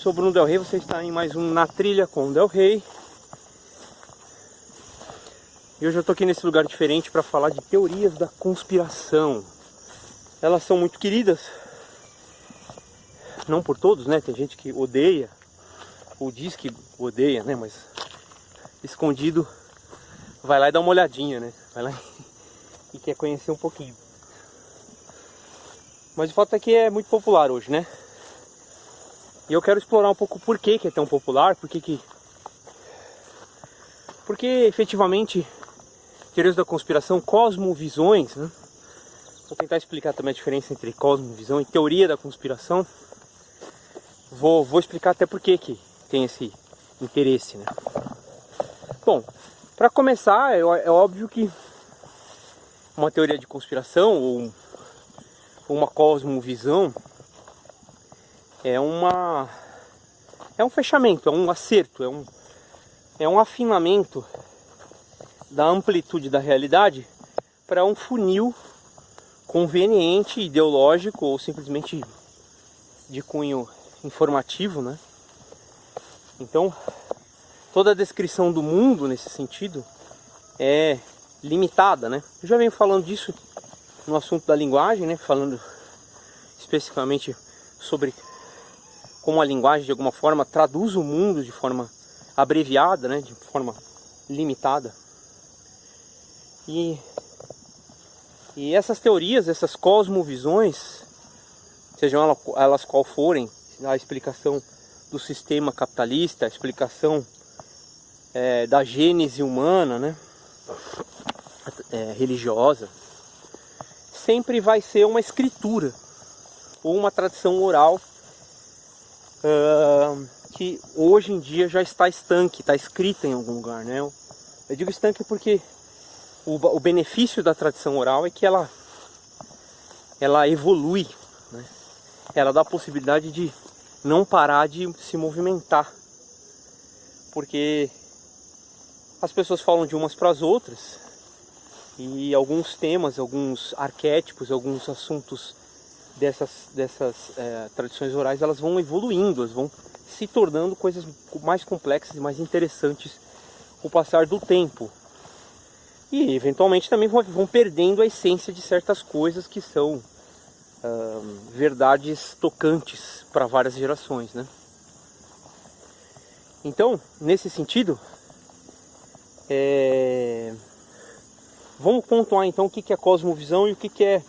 Sou Bruno Del Rey, você está em mais um Na Trilha com Del Rey. E hoje eu estou aqui nesse lugar diferente para falar de teorias da conspiração. Elas são muito queridas, não por todos, né? Tem gente que odeia, ou diz que odeia, né? Mas escondido vai lá e dá uma olhadinha, né? Vai lá e quer conhecer um pouquinho. Mas o fato é que é muito popular hoje, né? E eu quero explorar um pouco o porquê que é tão popular, porque efetivamente teorias da conspiração, cosmovisões, né? Vou tentar explicar também a diferença entre cosmovisão e teoria da conspiração. Vou explicar até por que tem esse interesse, né? Bom, para começar, é óbvio que uma teoria de conspiração ou uma cosmovisão é um fechamento, é um acerto, é um afinamento da amplitude da realidade para um funil conveniente, ideológico ou simplesmente de cunho informativo, né? Então, toda a descrição do mundo nesse sentido é limitada, né? Eu já venho falando disso no assunto da linguagem, né? Falando especificamente sobre como a linguagem de alguma forma traduz o mundo de forma abreviada, né? De forma limitada. E essas teorias, essas cosmovisões, sejam elas qual forem, a explicação do sistema capitalista, a explicação da gênese humana, né? Religiosa, sempre vai ser uma escritura ou uma tradição oral que hoje em dia já está estanque, está escrita em algum lugar, né? Eu digo estanque porque o benefício da tradição oral é que ela evolui, né? Ela dá a possibilidade de não parar de se movimentar, porque as pessoas falam de umas para as outras e alguns temas, alguns arquétipos, alguns assuntos dessas tradições orais, elas vão evoluindo, elas vão se tornando coisas mais complexas e mais interessantes com o passar do tempo. E eventualmente também vão perdendo a essência de certas coisas que são verdades tocantes para várias gerações, né? Então, nesse sentido, vamos pontuar então o que é cosmovisão e o que é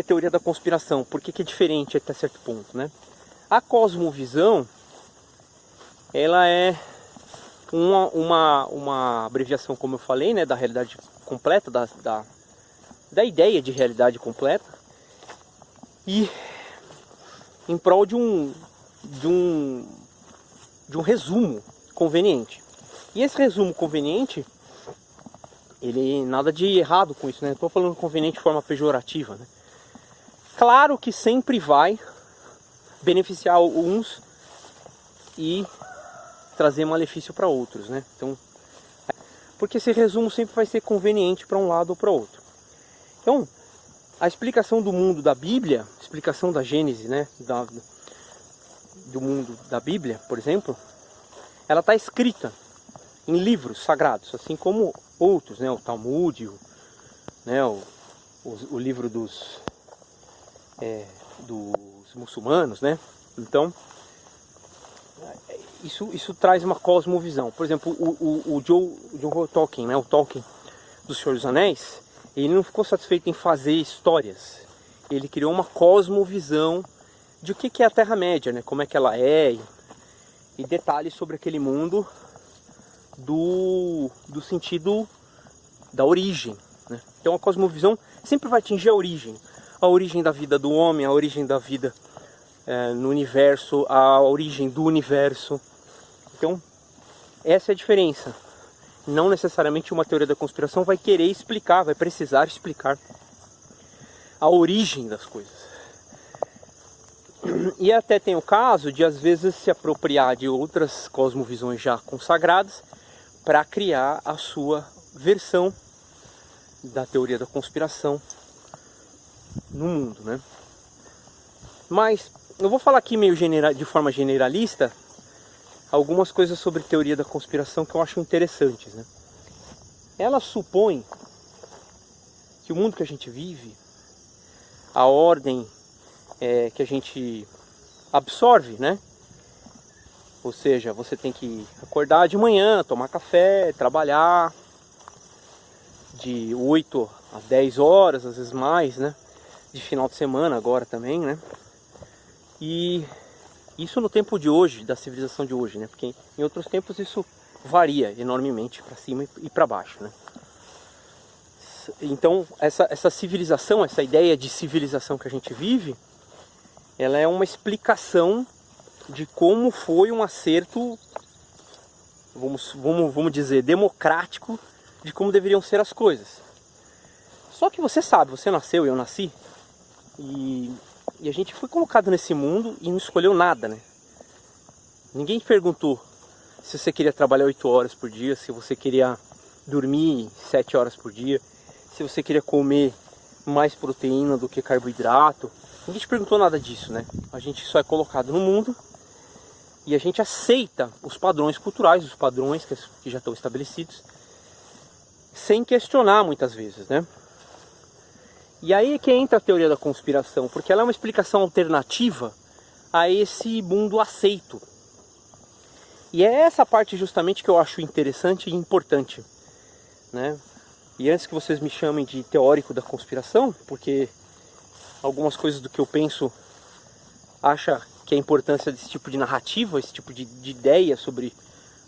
teoria da conspiração. Por que é diferente até certo ponto, né? A cosmovisão, ela é uma abreviação, como eu falei, né, da realidade completa, da ideia de realidade completa, e em prol de um resumo conveniente. E esse resumo conveniente, ele nada de errado com isso, né? Estou falando conveniente de forma pejorativa, né? Claro que sempre vai beneficiar uns e trazer malefício para outros, né? Então, porque esse resumo sempre vai ser conveniente para um lado ou para outro. Então, a explicação do mundo da Bíblia, a explicação da Gênese, né? Do mundo da Bíblia, por exemplo, ela está escrita em livros sagrados, assim como outros, né? O Talmud, né? O livro dos muçulmanos, né? Então, isso traz uma cosmovisão. Por exemplo, o John Tolkien, né? O Tolkien do Senhor dos Anéis, ele não ficou satisfeito em fazer histórias. Ele criou uma cosmovisão de o que é a Terra-média, né? Como é que ela é, e detalhes sobre aquele mundo do sentido da origem, né? Então a cosmovisão sempre vai atingir a origem da vida do homem, a origem da vida no universo, a origem do universo. Então essa é a diferença. Não necessariamente uma teoria da conspiração vai querer explicar, vai precisar explicar a origem das coisas. E até tem o caso de às vezes se apropriar de outras cosmovisões já consagradas para criar a sua versão da teoria da conspiração no mundo, né? Mas eu vou falar aqui meio de forma generalista algumas coisas sobre teoria da conspiração que eu acho interessantes, né? Ela supõe que o mundo que a gente vive, a ordem que a gente absorve, né? Ou seja, você tem que acordar de manhã, tomar café, trabalhar de 8 a 10 horas, às vezes mais, né? De final de semana agora também, né? E isso no tempo de hoje, da civilização de hoje, né? Porque em outros tempos isso varia enormemente para cima e para baixo, né? Então essa civilização, essa ideia de civilização que a gente vive, ela é uma explicação de como foi um acerto, vamos dizer, democrático, de como deveriam ser as coisas. Só que você sabe, você nasceu e eu nasci, e a gente foi colocado nesse mundo e não escolheu nada, né? Ninguém perguntou se você queria trabalhar 8 horas por dia, se você queria dormir 7 horas por dia, se você queria comer mais proteína do que carboidrato. Ninguém te perguntou nada disso, né? A gente só é colocado no mundo e a gente aceita os padrões culturais, os padrões que já estão estabelecidos, sem questionar muitas vezes, né? E aí é que entra a teoria da conspiração, porque ela é uma explicação alternativa a esse mundo aceito. E é essa parte justamente que eu acho interessante e importante, né? E antes que vocês me chamem de teórico da conspiração, porque algumas coisas do que eu penso acha que a importância desse tipo de narrativa, esse tipo de ideia sobre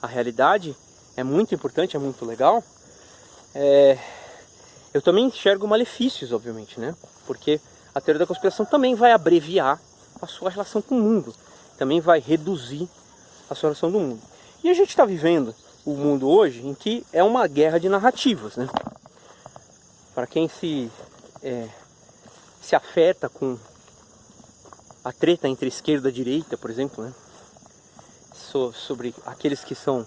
a realidade é muito importante, é muito legal. Eu também enxergo malefícios, obviamente, né? Porque a teoria da conspiração também vai abreviar a sua relação com o mundo, também vai reduzir a sua relação do mundo. E a gente está vivendo o mundo hoje em que é uma guerra de narrativas, né? Para quem se afeta com a treta entre esquerda e direita, por exemplo, né? Sobre aqueles que são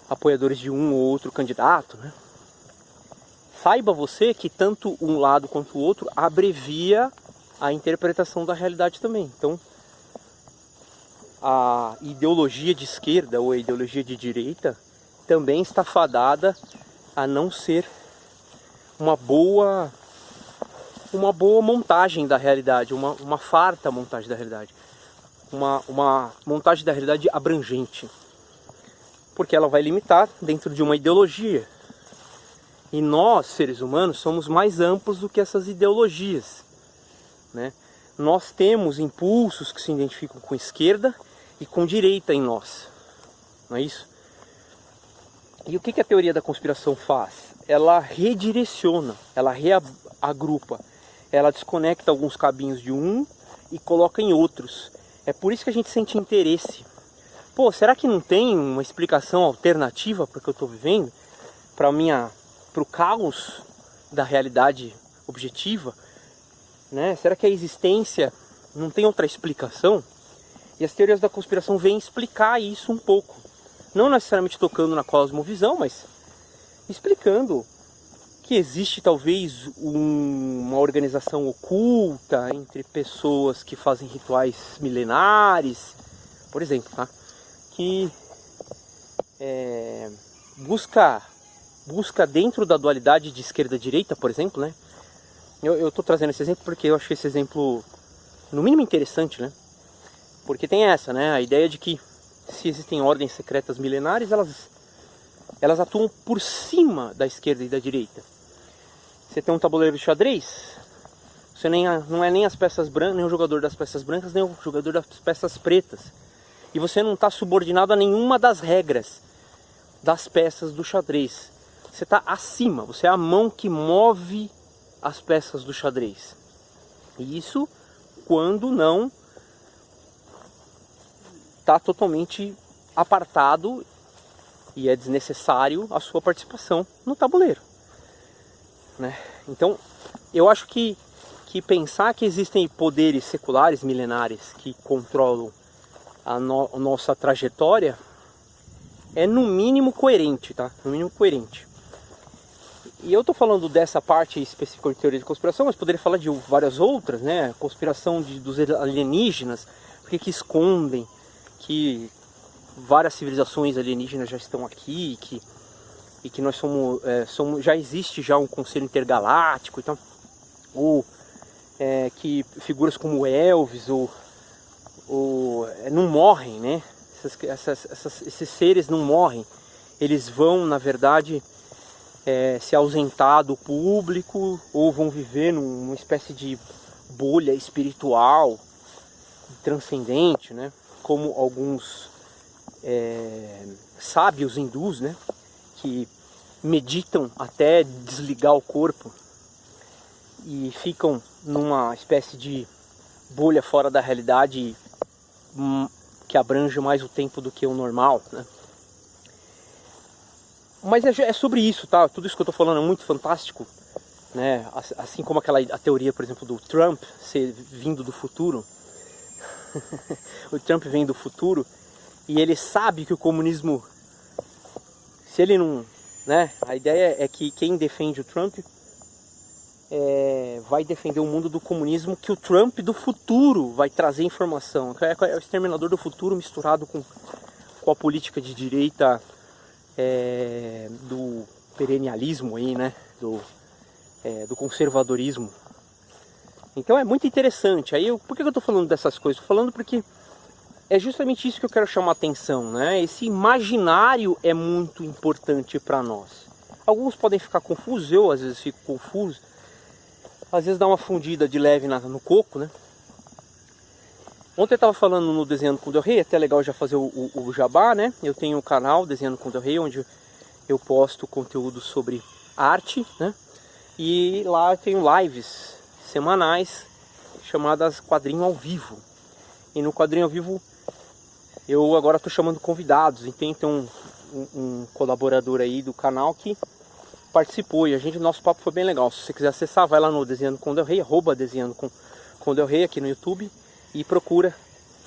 apoiadores de um ou outro candidato, né? Saiba você que tanto um lado quanto o outro abrevia a interpretação da realidade também. Então, a ideologia de esquerda ou a ideologia de direita também está fadada a não ser uma boa montagem da realidade, uma farta montagem da realidade, uma montagem da realidade abrangente, porque ela vai limitar dentro de uma ideologia. E nós, seres humanos, somos mais amplos do que essas ideologias, né? Nós temos impulsos que se identificam com esquerda e com direita em nós, não é isso? E o que a teoria da conspiração faz? Ela redireciona, ela reagrupa, ela desconecta alguns cabinhos de um e coloca em outros. É por isso que a gente sente interesse. Pô, será que não tem uma explicação alternativa para o que eu estou vivendo? Para o caos da realidade objetiva, né? Será que a existência não tem outra explicação? E as teorias da conspiração vêm explicar isso um pouco. Não necessariamente tocando na cosmovisão, mas explicando que existe talvez uma organização oculta entre pessoas que fazem rituais milenares, por exemplo, tá? Que busca dentro da dualidade de esquerda e direita, por exemplo, né? Eu estou trazendo esse exemplo porque eu achei esse exemplo, no mínimo, interessante, né? Porque tem essa, né? A ideia de que se existem ordens secretas milenares, elas atuam por cima da esquerda e da direita. Você tem um tabuleiro de xadrez, você não é nem as peças brancas, nem o jogador das peças brancas, nem o jogador das peças pretas. E você não está subordinado a nenhuma das regras das peças do xadrez. Você está acima, você é a mão que move as peças do xadrez. E isso quando não está totalmente apartado e é desnecessário a sua participação no tabuleiro, né? Então, eu acho que pensar que existem poderes seculares milenares que controlam a nossa trajetória é no mínimo coerente, tá? No mínimo coerente. E eu tô falando dessa parte específica de teoria de conspiração, mas poderia falar de várias outras, né? Conspiração dos alienígenas, porque que escondem que várias civilizações alienígenas já estão aqui, e que nós somos, já existe já um conselho intergaláctico, então, ou que figuras como Elvis não morrem, né? Esses seres não morrem, eles vão, na verdade, se ausentar do público, ou vão viver numa espécie de bolha espiritual transcendente, né? Como alguns sábios hindus, né? Que meditam até desligar o corpo e ficam numa espécie de bolha fora da realidade que abrange mais o tempo do que o normal, né? Mas é sobre isso, tá? Tudo isso que eu tô falando é muito fantástico, né? Assim como a teoria, por exemplo, do Trump ser vindo do futuro. O Trump vem do futuro e ele sabe que o comunismo, se ele não, né? A ideia é que quem defende o Trump vai defender o mundo do comunismo, que o Trump do futuro vai trazer informação. É o exterminador do futuro misturado com a política de direita do perennialismo aí, né? Do conservadorismo. Então é muito interessante. Aí por que eu estou falando dessas coisas? Estou falando porque é justamente isso que eu quero chamar a atenção, né? Esse imaginário é muito importante para nós. Alguns podem ficar confusos, eu às vezes fico confuso. Às vezes dá uma fundida de leve no coco, né? Ontem eu estava falando no Desenhando com Del Rey, até legal já fazer o jabá, né? Eu tenho um canal, Desenhando com Del Rey, onde eu posto conteúdo sobre arte, né? E lá eu tenho lives semanais chamadas Quadrinho ao Vivo. E no Quadrinho ao Vivo eu agora estou chamando convidados. Então tem um colaborador aí do canal que participou e o nosso papo foi bem legal. Se você quiser acessar, vai lá no Desenhando com Del Rey, @Desenhando com Del Rey aqui no YouTube e procura.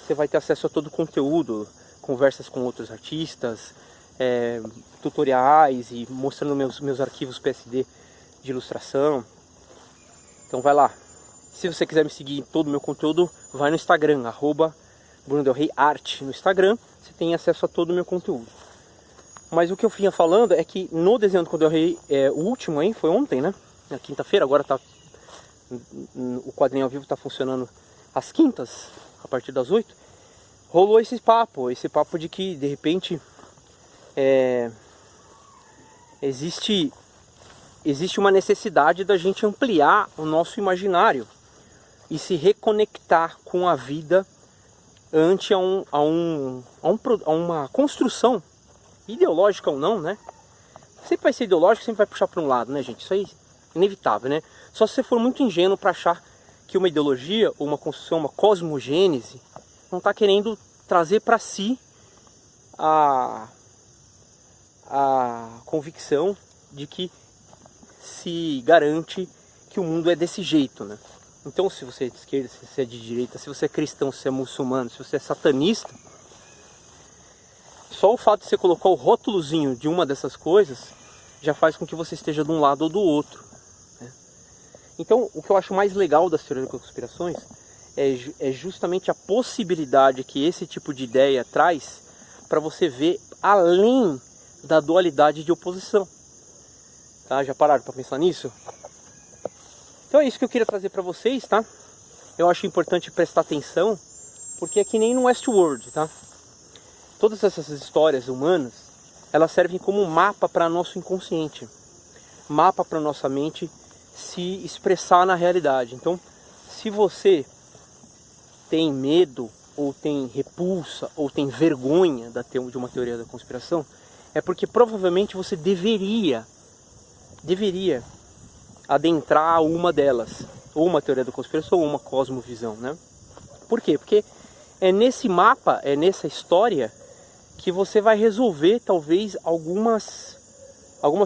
Você vai ter acesso a todo o conteúdo, conversas com outros artistas, tutoriais e mostrando meus arquivos PSD de ilustração. Então vai lá. Se você quiser me seguir em todo o meu conteúdo, vai no Instagram, @BrunoDelReyArt no Instagram, você tem acesso a todo o meu conteúdo. Mas o que eu vinha falando é que no Desenhando com Del Rey, o último aí, foi ontem, né? Na quinta-feira, agora o Quadrinho ao Vivo está funcionando às quintas, a partir das 8. Rolou esse papo de que de repente existe uma necessidade da gente ampliar o nosso imaginário e se reconectar com a vida ante a uma construção ideológica ou não, né? Sempre vai ser ideológico, sempre vai puxar para um lado, né, gente? Isso aí é inevitável, né? Só se você for muito ingênuo para achar que uma ideologia ou uma construção, uma cosmogênese, não está querendo trazer para si a convicção de que se garante que o mundo é desse jeito, né? Então, se você é de esquerda, se você é de direita, se você é cristão, se você é muçulmano, se você é satanista, só o fato de você colocar o rótulozinho de uma dessas coisas já faz com que você esteja de um lado ou do outro, né? Então, o que eu acho mais legal das teorias das conspirações é justamente a possibilidade que esse tipo de ideia traz para você ver além da dualidade de oposição. Tá? Já pararam para pensar nisso? Então é isso que eu queria trazer para vocês, tá? Eu acho importante prestar atenção, porque é que nem no Westworld, tá? Todas essas histórias humanas, elas servem como um mapa para nosso inconsciente, mapa para nossa mente se expressar na realidade. Então, se você tem medo, ou tem repulsa, ou tem vergonha de uma teoria da conspiração, é porque provavelmente você deveria adentrar uma delas, ou uma teoria da conspiração, ou uma cosmovisão, né? Por quê? Porque é nesse mapa, é nessa história que você vai resolver talvez algumas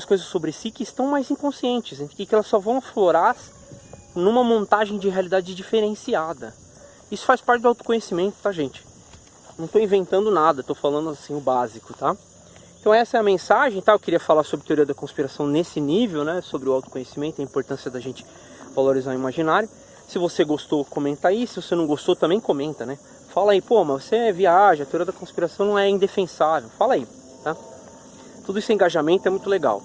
coisas sobre si que estão mais inconscientes, que elas só vão aflorar numa montagem de realidade diferenciada. Isso faz parte do autoconhecimento, tá, gente? Não estou inventando nada, estou falando assim o básico, tá? Então essa é a mensagem, tá? Eu queria falar sobre teoria da conspiração nesse nível, né? Sobre o autoconhecimento, a importância da gente valorizar o imaginário. Se você gostou, comenta aí. Se você não gostou, também comenta, né? Fala aí, pô, mas você viaja, a teoria da conspiração não é indefensável. Fala aí, tá? Tudo esse engajamento é muito legal.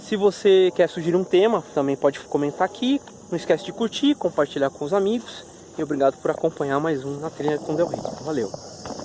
Se você quer sugerir um tema, também pode comentar aqui. Não esquece de curtir, compartilhar com os amigos. E obrigado por acompanhar mais um Na Trilha com Del Rey. Valeu!